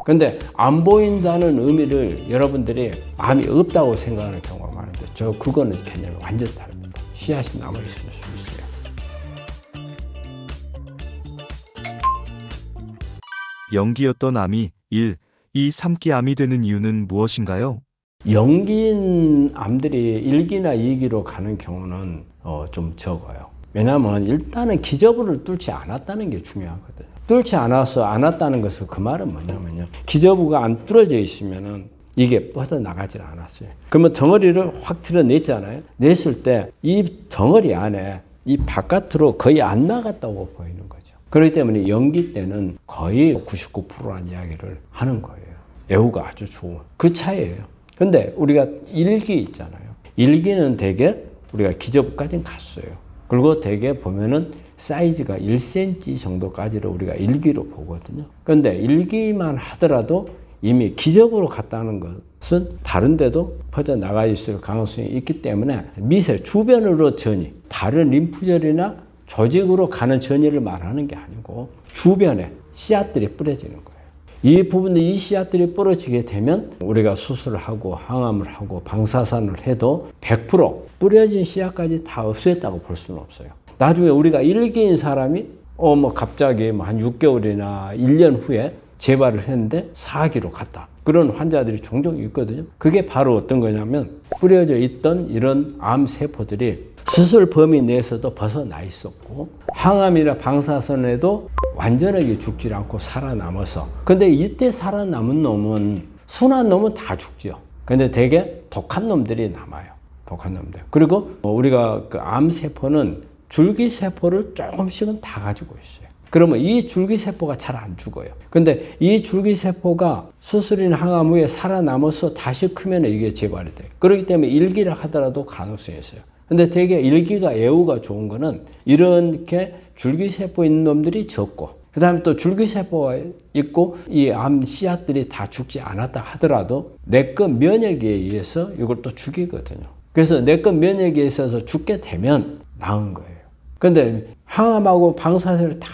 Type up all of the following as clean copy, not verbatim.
근데 안 보인다는 의미를 여러분들이 암이 없다고 생각하는 경우가 많은데 저 그거는 개념이 완전 다릅니다. 씨앗이 남아있을 수 있어요. 영기였던 암이 1, 2, 3기 암이 되는 이유는 무엇인가요? 영기인 암들이 1기나 2기로 가는 경우는 좀 적어요. 왜냐하면 일단은 기저부를 뚫지 않았다는 게 중요하거든요. 뚫지 않았다는 것은 그 말은 뭐냐면요. 기저부가 안 뚫어져 있으면은 이게 뻗어나가질 않았어요. 그러면 덩어리를 확 드러냈잖아요. 냈을 때 이 덩어리 안에 이 바깥으로 거의 안 나갔다고 보이는 거죠. 그렇기 때문에 영기 때는 거의 99%라는 이야기를 하는 거예요. 애후가 아주 좋은 그 차이예요. 근데 우리가 1기 있잖아요. 1기는 대개 우리가 기저부까지는 갔어요. 그리고 대개 보면은 사이즈가 1cm 정도까지를 우리가 1기로 보거든요. 그런데 1기만 하더라도 이미 기저부로 갔다는 것은 다른 데도 퍼져나가 있을 가능성이 있기 때문에 미세 주변으로 전이, 다른 림프절이나 조직으로 가는 전이를 말하는 게 아니고 주변에 씨앗들이 뿌려지는 거예요. 이 부분에 이 씨앗들이 뿌려지게 되면 우리가 수술을 하고 항암을 하고 방사선을 해도 100% 뿌려진 씨앗까지 다 없애했다고 볼 수는 없어요. 나중에 우리가 1기인 사람이 갑자기 한 6개월이나 1년 후에 재발을 했는데 4기로 갔다. 그런 환자들이 종종 있거든요. 그게 바로 어떤 거냐면 뿌려져 있던 이런 암세포들이 수술 범위 내에서도 벗어나 있었고 항암이나 방사선에도 완전하게 죽지 않고 살아남아서, 근데 이때 살아남은 놈은 순한 놈은 다 죽죠. 근데 되게 독한 놈들이 남아요. 독한 놈들. 그리고 우리가 그 암세포는 줄기세포를 조금씩은 다 가지고 있어요. 그러면 이 줄기세포가 잘 안 죽어요. 근데 이 줄기세포가 수술이나 항암 후에 살아남아서 다시 크면 이게 재발이 돼요. 그렇기 때문에 1기를 하더라도 가능성이 있어요. 근데 되게 1기가 애우가 좋은 거는 이렇게 줄기세포 있는 놈들이 적고, 그 다음에 또 줄기세포가 있고 이 암 씨앗들이 다 죽지 않았다 하더라도 내과 면역에 의해서 이걸 또 죽이거든요. 그래서 내과 면역에 있어서 죽게 되면 나은 거예요. 근데 항암하고 방사선을 다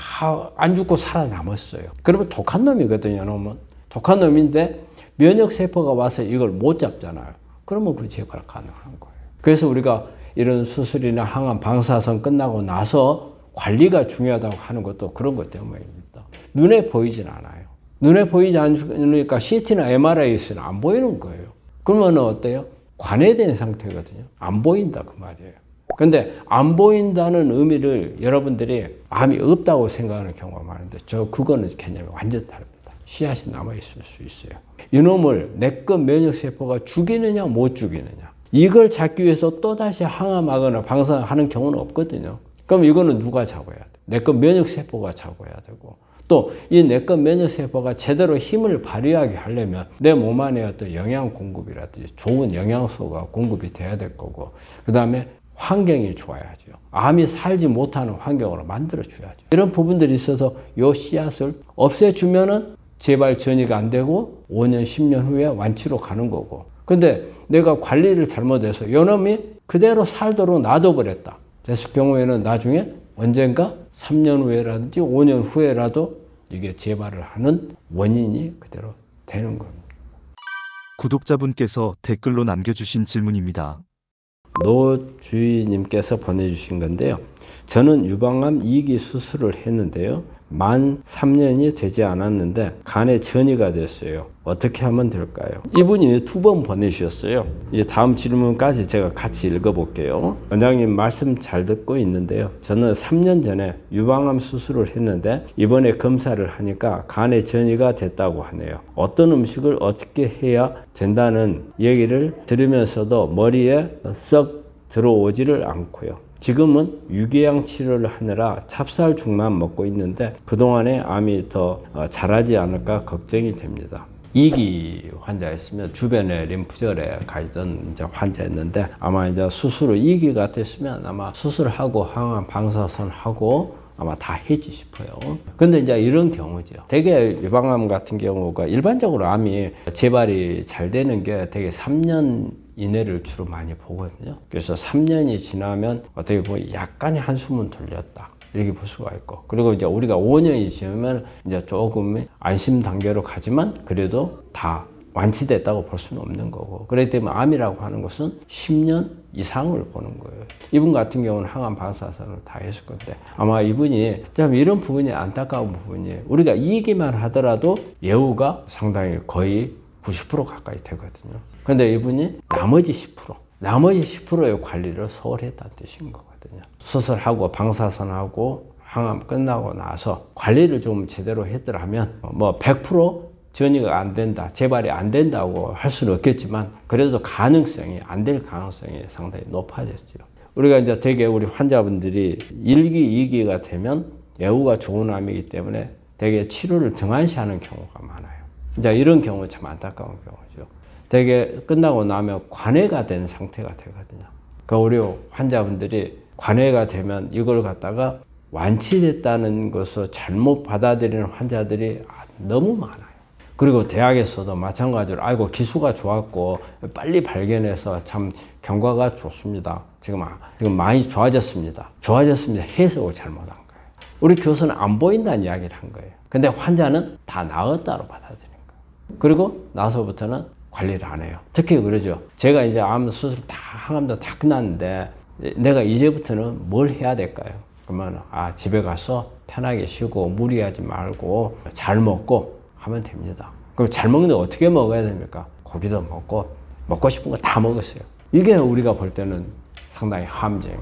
안 죽고 살아남았어요. 그러면 독한 놈이거든요. 놈은 독한 놈인데 면역세포가 와서 이걸 못 잡잖아요. 그러면 그 재발 가능한 거예요. 그래서 우리가 이런 수술이나 항암 방사선 끝나고 나서 관리가 중요하다고 하는 것도 그런 것 때문입니다. 눈에 보이진 않아요. 눈에 보이지 않으니까 CT나 MRI에서는 안 보이는 거예요. 그러면 어때요? 관해된 상태거든요. 안 보인다 그 말이에요. 근데 안 보인다는 의미를 여러분들이 암이 없다고 생각하는 경우가 많은데 저 그거는 개념이 완전 다릅니다. 씨앗이 남아있을 수 있어요. 이놈을 내과 면역세포가 죽이느냐 못 죽이느냐, 이걸 잡기 위해서 또다시 항암하거나 방사하는 경우는 없거든요. 그럼 이거는 누가 잡아야 돼? 내과 면역세포가 잡아야 되고, 또 이 내과 면역세포가 제대로 힘을 발휘하게 하려면 내 몸 안에 어떤 영양 공급이라든지 좋은 영양소가 공급이 돼야 될 거고, 그 다음에 환경이 좋아야죠. 암이 살지 못하는 환경으로 만들어줘야죠. 이런 부분들이 있어서 이 씨앗을 없애주면은 재발 전이가 안 되고 5년, 10년 후에 완치로 가는 거고, 근데 내가 관리를 잘못해서 요놈이 그대로 살도록 놔둬버렸다 됐을 경우에는 나중에 언젠가 3년 후에라든지 5년 후에라도 이게 재발을 하는 원인이 그대로 되는 겁니다. 구독자분께서 댓글로 남겨주신 질문입니다. 노주희님께서 보내주신 건데요. 저는 유방암 2기 수술을 했는데요. 만 3년이 되지 않았는데 간에 전이가 됐어요. 어떻게 하면 될까요? 이분이 2번 보내주셨어요. 다음 질문까지 제가 같이 읽어볼게요. 원장님 말씀 잘 듣고 있는데요. 저는 3년 전에 유방암 수술을 했는데 이번에 검사를 하니까 간에 전이가 됐다고 하네요. 어떤 음식을 어떻게 해야 된다는 얘기를 들으면서도 머리에 썩 들어오지를 않고요. 지금은 유궤양 치료를 하느라 찹쌀죽만 먹고 있는데 그동안에 암이 더 자라지 않을까 걱정이 됩니다. 2기 환자였으면 주변에 림프절에 가 있던 이제 환자였는데 아마 이제 수술을 2기 같았으면 아마 수술하고 항암 방사선하고 아마 다 했지 싶어요. 근데 이제 이런 경우죠. 되게 유방암 같은 경우가 일반적으로 암이 재발이 잘 되는 게 되게 3년 이내를 주로 많이 보거든요. 그래서 3년이 지나면 어떻게 보면 약간의 한숨은 돌렸다. 이렇게 볼 수가 있고, 그리고 이제 우리가 5년이 지나면 이제 조금 안심 단계로 가지만 그래도 다 완치됐다고 볼 수는 없는 거고, 그렇기 때문에 암이라고 하는 것은 10년 이상을 보는 거예요. 이분 같은 경우는 항암 방사선을 다 했을 건데, 아마 이분이 참 이런 부분이 안타까운 부분이, 우리가 이 얘기만 하더라도 예후가 상당히 거의 90% 가까이 되거든요. 근데 이분이 나머지 10%의 관리를 소홀히 했다는 뜻인 거거든요. 수술하고 방사선하고 항암 끝나고 나서 관리를 좀 제대로 했더라면 뭐 100% 전이가 안 된다, 재발이 안 된다고 할 수는 없겠지만 그래도 가능성이, 안 될 가능성이 상당히 높아졌죠. 우리가 이제 되게 우리 환자분들이 1기, 2기가 되면 예후가 좋은 암이기 때문에 되게 치료를 등한시하는 경우가 많아요. 이제 이런 경우 참 안타까운 경우죠. 되게 끝나고 나면 관해가 된 상태가 되거든요. 그러니까 우리 환자분들이 관해가 되면 이걸 갖다가 완치됐다는 것을 잘못 받아들이는 환자들이 너무 많아요. 그리고 대학에서도 마찬가지로 아이고 기수가 좋았고 빨리 발견해서 참 경과가 좋습니다. 지금 많이 좋아졌습니다. 해석을 잘못한 거예요. 우리 교수는 안 보인다는 이야기를 한 거예요. 근데 환자는 다 나았다로 받아들인 거예요. 그리고 나서부터는 관리를 안 해요. 특히 그러죠. 제가 이제 암 수술 항암도 다 끝났는데 내가 이제부터는 뭘 해야 될까요? 그러면 집에 가서 편하게 쉬고 무리하지 말고 잘 먹고 하면 됩니다. 그럼 잘 먹는데 어떻게 먹어야 됩니까? 고기도 먹고 싶은 거 다 먹었어요. 이게 우리가 볼 때는 상당히 함정이에요.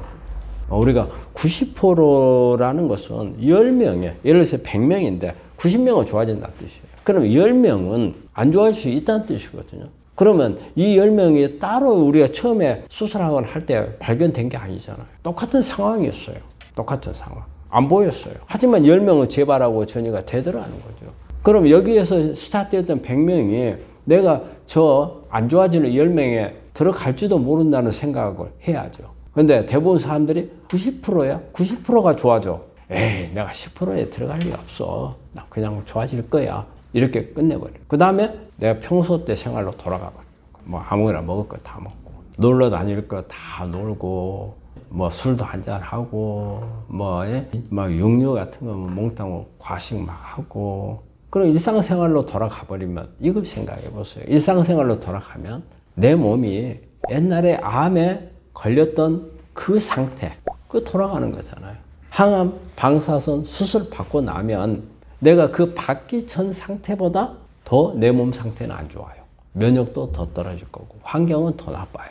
우리가 90%라는 것은 10명에, 예를 들어서 100명인데 90명은 좋아진다는 뜻이에요. 그럼 10명은 안 좋아질 수 있다는 뜻이거든요. 그러면 이 10명이 따로 우리가 처음에 수술하거나 할 때 발견된 게 아니잖아요. 똑같은 상황이었어요. 똑같은 상황. 안 보였어요. 하지만 10명은 재발하고 전이가 되더라는 거죠. 그럼 여기에서 스타트했던 100명이 내가 저 안 좋아지는 10명에 들어갈지도 모른다는 생각을 해야죠. 근데 대부분 사람들이 90%야? 90%가 좋아져. 에이, 내가 10%에 들어갈 리 없어. 나 그냥 좋아질 거야. 이렇게 끝내버려요. 그 다음에 내가 평소 때 생활로 돌아가 버려요. 뭐 아무거나 먹을 거 다 먹고, 놀러 다닐 거 다 놀고, 뭐 술도 한잔하고, 막 육류 같은 거 몽땅 과식 막 하고, 그럼 일상생활로 돌아가 버리면 이걸 생각해 보세요. 일상생활로 돌아가면 내 몸이 옛날에 암에 걸렸던 그 상태, 그 돌아가는 거잖아요. 항암, 방사선 수술 받고 나면 내가 그 받기 전 상태보다 더 내 몸 상태는 안 좋아요. 면역도 더 떨어질 거고 환경은 더 나빠요.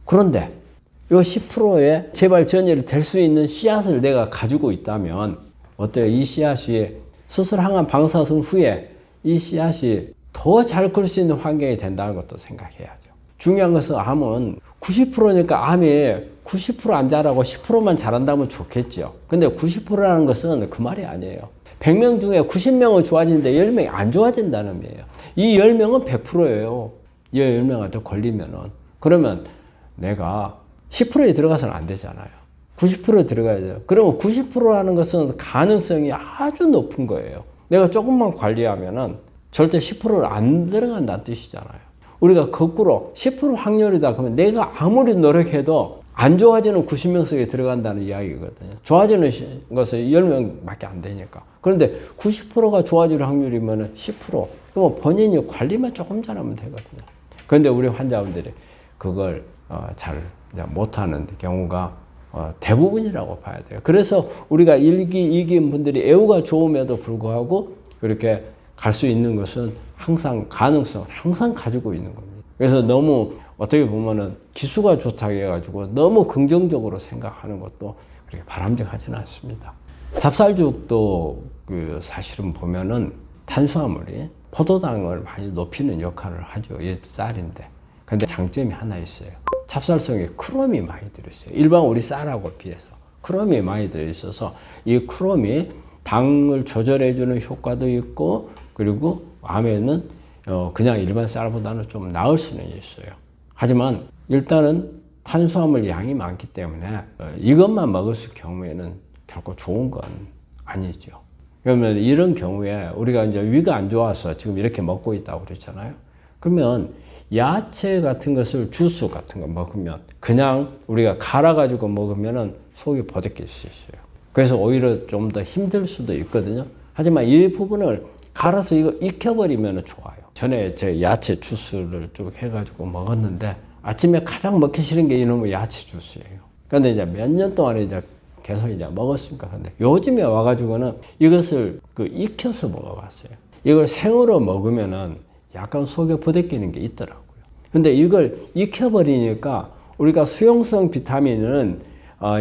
그런데 이 10%의 재발 전이를 될 수 있는 씨앗을 내가 가지고 있다면 어때요? 이 씨앗이 수술 항암 방사선 후에 이 씨앗이 더 잘 클 수 있는 환경이 된다는 것도 생각해야죠. 중요한 것은 암은 90%니까 암이 90% 안 자라고 10%만 자란다면 좋겠죠. 근데 90%라는 것은 그 말이 아니에요. 100명 중에 90명은 좋아지는데 10명이 안 좋아진다는 의미예요. 이 10명은 100%예요. 이 10명한테 걸리면은. 그러면 내가 10%에 들어가서는 안 되잖아요. 90%에 들어가야죠. 그러면 90%라는 것은 가능성이 아주 높은 거예요. 내가 조금만 관리하면은 절대 10%를 안 들어간다는 뜻이잖아요. 우리가 거꾸로 10% 확률이다 그러면 내가 아무리 노력해도 안 좋아지는 90명 속에 들어간다는 이야기거든요. 좋아지는 것은 10명밖에 안 되니까. 그런데 90%가 좋아질 확률이면 10%. 그럼 본인이 관리만 조금 잘하면 되거든요. 그런데 우리 환자분들이 그걸 잘 못하는 경우가 대부분이라고 봐야 돼요. 그래서 우리가 1기, 2기인 분들이 애우가 좋음에도 불구하고 그렇게 갈 수 있는 것은 항상 가능성을 항상 가지고 있는 겁니다. 그래서 너무 어떻게 보면은 기수가 좋다고 해가지고 너무 긍정적으로 생각하는 것도 그렇게 바람직하지는 않습니다. 찹쌀죽도 사실은 보면은 탄수화물이 포도당을 많이 높이는 역할을 하죠. 이 쌀인데. 근데 장점이 하나 있어요. 찹쌀성에 크롬이 많이 들어있어요. 일반 우리 쌀하고 비해서 크롬이 많이 들어있어서 이 크롬이 당을 조절해주는 효과도 있고, 그리고 암에는 그냥 일반 쌀보다는 좀 나을 수는 있어요. 하지만 일단은 탄수화물 양이 많기 때문에 이것만 먹었을 경우에는 결코 좋은 건 아니죠. 그러면 이런 경우에 우리가 이제 위가 안 좋아서 지금 이렇게 먹고 있다고 그랬잖아요. 그러면 야채 같은 것을 주스 같은 거 먹으면 그냥 우리가 갈아가지고 먹으면은 속이 버덕일 수 있어요. 그래서 오히려 좀 더 힘들 수도 있거든요. 하지만 이 부분을 갈아서 이거 익혀버리면 좋아요. 전에 제 야채 주스를 쭉 해가지고 먹었는데 아침에 가장 먹기 싫은 게 이놈의 야채 주스예요. 그런데 이제 몇 년 동안 이제 계속 이제 먹었으니까. 근데 요즘에 와가지고는 이것을 익혀서 먹어봤어요. 이걸 생으로 먹으면은 약간 속에 부대끼는 게 있더라고요. 근데 이걸 익혀버리니까 우리가 수용성 비타민은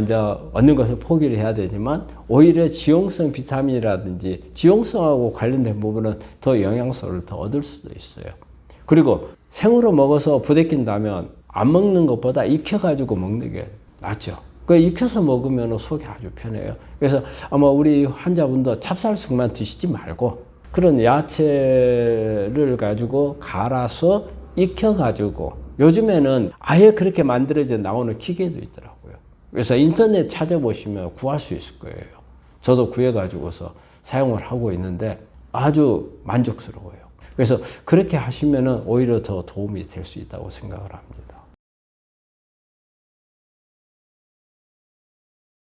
이제 얻는 것을 포기를 해야 되지만 오히려 지용성 비타민이라든지 지용성하고 관련된 부분은 더 영양소를 더 얻을 수도 있어요. 그리고 생으로 먹어서 부대낀다면 안 먹는 것보다 익혀가지고 먹는 게 낫죠. 그 익혀서 먹으면 속이 아주 편해요. 그래서 아마 우리 환자분도 찹쌀쑥만 드시지 말고 그런 야채를 가지고 갈아서 익혀가지고 요즘에는 아예 그렇게 만들어져 나오는 기계도 있더라고요. 그래서 인터넷 찾아보시면 구할 수 있을 거예요. 저도 구해가지고서 사용을 하고 있는데 아주 만족스러워요. 그래서 그렇게 하시면 오히려 더 도움이 될 수 있다고 생각을 합니다.